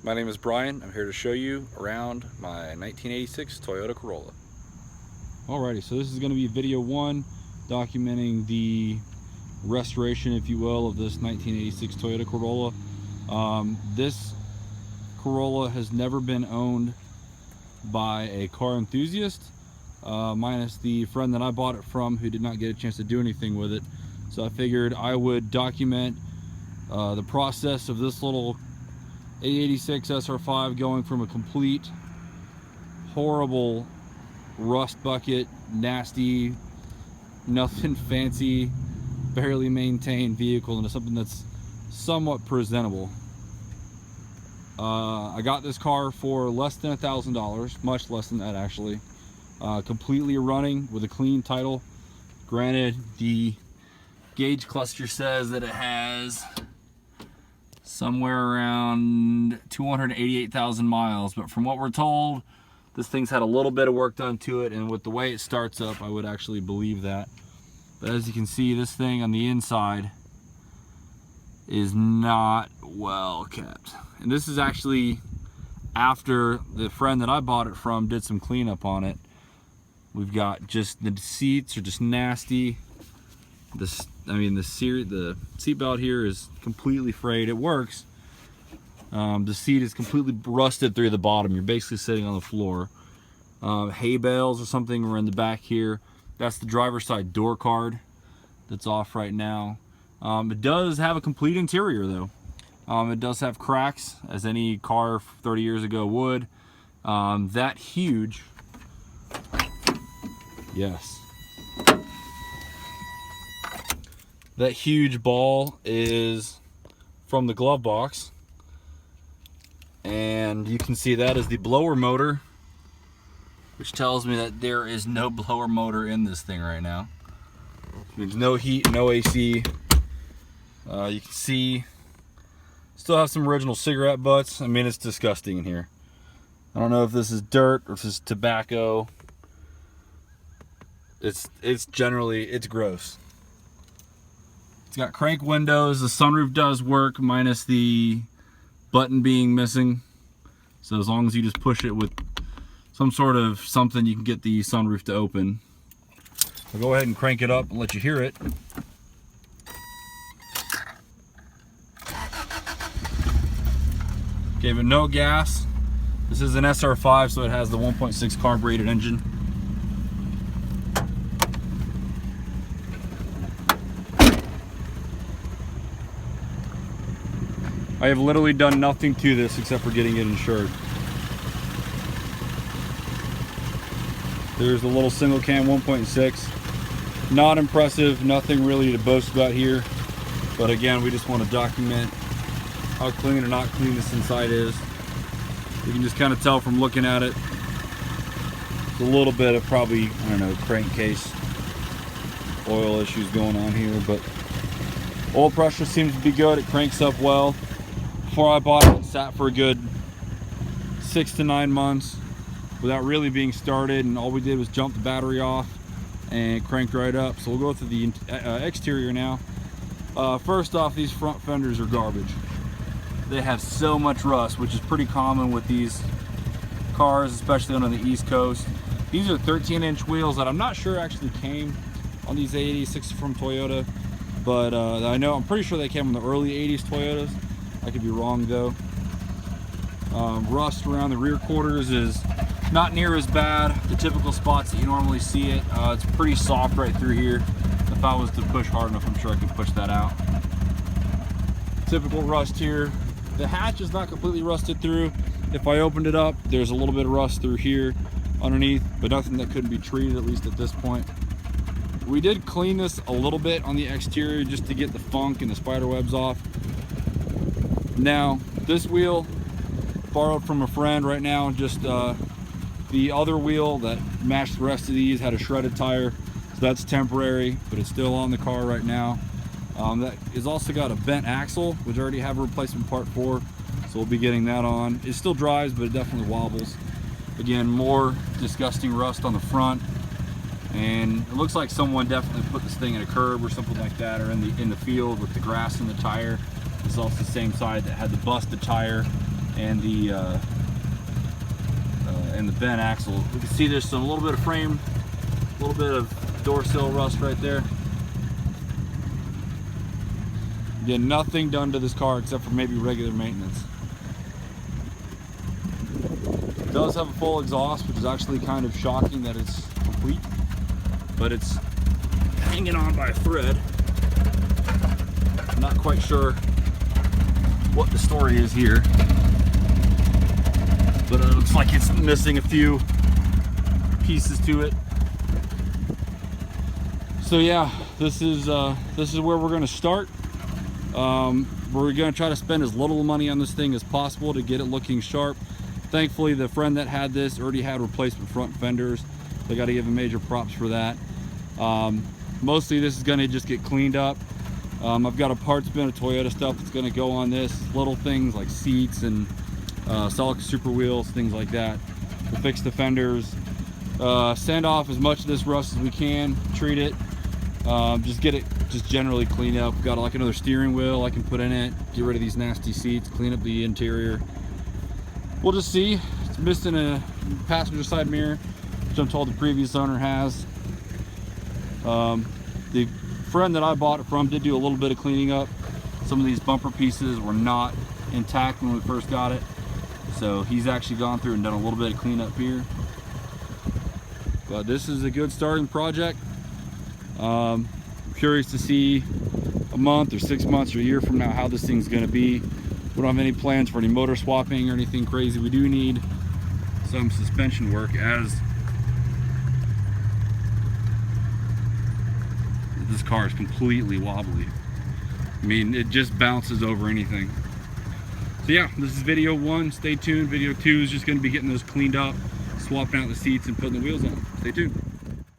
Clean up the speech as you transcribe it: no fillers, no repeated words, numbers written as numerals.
My name is Brian. I'm here to show you around my 1986 Toyota Corolla. Alrighty, so this is going to be video one, documenting the restoration, if you will, of this 1986 Toyota Corolla. This Corolla has never been owned by a car enthusiast, minus the friend that I bought it from, who did not get a chance to do anything with it. So I figured I would document the process of this little AE86 SR5 going from a complete horrible rust bucket, nasty, nothing fancy, barely maintained vehicle into something that's somewhat presentable. I got this car for less than $1,000, much less than that actually. Completely running with a clean title. Granted, the gauge cluster says that it has somewhere around 288,000 miles, but from what we're told, this thing's had a little bit of work done to it, and with the way it starts up, I would actually believe that. But as you can see, this thing on the inside is not well kept. And this is actually after the friend that I bought it from did some cleanup on it. We've got just the seats are just nasty. The seat belt here is completely frayed. It works. The seat is completely rusted through the bottom. You're basically sitting on the floor. Hay bales or something were in the back here. That's the driver's side door card that's off right now. It does have a complete interior though. It does have cracks, as any car 30 years ago would. That huge, yes. That huge ball is from the glove box, and you can see that is the blower motor, which tells me that there is no blower motor in this thing right now. There's no heat, no AC. You can see still have some original cigarette butts. I mean, it's disgusting in here. I don't know if this is dirt or if this is tobacco. It's gross. It's got crank windows. The sunroof does work, minus the button being missing. So as long as you just push it with some sort of something, you can get the sunroof to open. I'll go ahead and crank it up and let you hear it. Gave it no gas. This is an SR5, so it has the 1.6 carbureted engine. I have literally done nothing to this except for getting it insured. There's the little single cam 1.6. Not impressive, nothing really to boast about here. But again, we just want to document how clean or not clean this inside is. You can just kind of tell from looking at it. It's a little bit of probably, I don't know, crankcase oil issues going on here, but oil pressure seems to be good. It cranks up well. Before I bought it, it sat for a good 6 to 9 months without really being started, and all we did was jump the battery off and cranked right up. So we'll go through the exterior now. First off, these front fenders are garbage. They have so much rust, which is pretty common with these cars, especially on the East Coast. These are 13-inch wheels that I'm not sure actually came on these AE86 from Toyota, but I'm pretty sure they came on the early 80s Toyotas. I could be wrong though. Rust around the rear quarters is not near as bad. The typical spots that you normally see it. It's pretty soft right through here. If I was to push hard enough, I'm sure I could push that out. Typical rust here. The hatch is not completely rusted through. If I opened it up, there's a little bit of rust through here underneath, but nothing that couldn't be treated, at least at this point. We did clean this a little bit on the exterior just to get the funk and the spider webs off. Now, this wheel, borrowed from a friend right now. Just the other wheel that matched the rest of these had a shredded tire, so that's temporary, but it's still on the car right now. That is also got a bent axle, which I already have a replacement part for, so we'll be getting that on. It still drives, but it definitely wobbles. Again, more disgusting rust on the front, and it looks like someone definitely put this thing in a curb or something like that, or in the field with the grass in the tire. This is also the same side that had the busted tire and the bent axle. We can see there's a little bit of frame, a little bit of door sill rust right there. Again, nothing done to this car except for maybe regular maintenance. It does have a full exhaust, which is actually kind of shocking that it's complete, but it's hanging on by a thread. I'm not quite sure what the story is here, but it looks like it's missing a few pieces to it. So yeah, this is where we're going to start. We're going to try to spend as little money on this thing as possible to get it looking sharp. Thankfully, the friend that had this already had replacement front fenders. They got to give him major props for that. Mostly this is going to just get cleaned up. I've got a parts bin of Toyota stuff that's going to go on this. Little things like seats and solid super wheels, things like that. We'll fix the fenders, sand off as much of this rust as we can, treat it, just get it just generally cleaned up. Got like another steering wheel I can put in it, get rid of these nasty seats, clean up the interior. We'll just see. It's missing a passenger side mirror, which I'm told the previous owner has. The friend that I bought it from did do a little bit of cleaning up. Some of these bumper pieces were not intact when we first got it, so he's actually gone through and done a little bit of cleanup here. But this is a good starting project. I'm curious to see a month or 6 months or a year from now how this thing's going to be. We don't have any plans for any motor swapping or anything crazy. We do need some suspension work, as this car is completely wobbly. I mean, it just bounces over anything. So yeah, this is video 1. Stay tuned. Video 2 is just going to be getting those cleaned up, swapping out the seats and putting the wheels on. Stay tuned.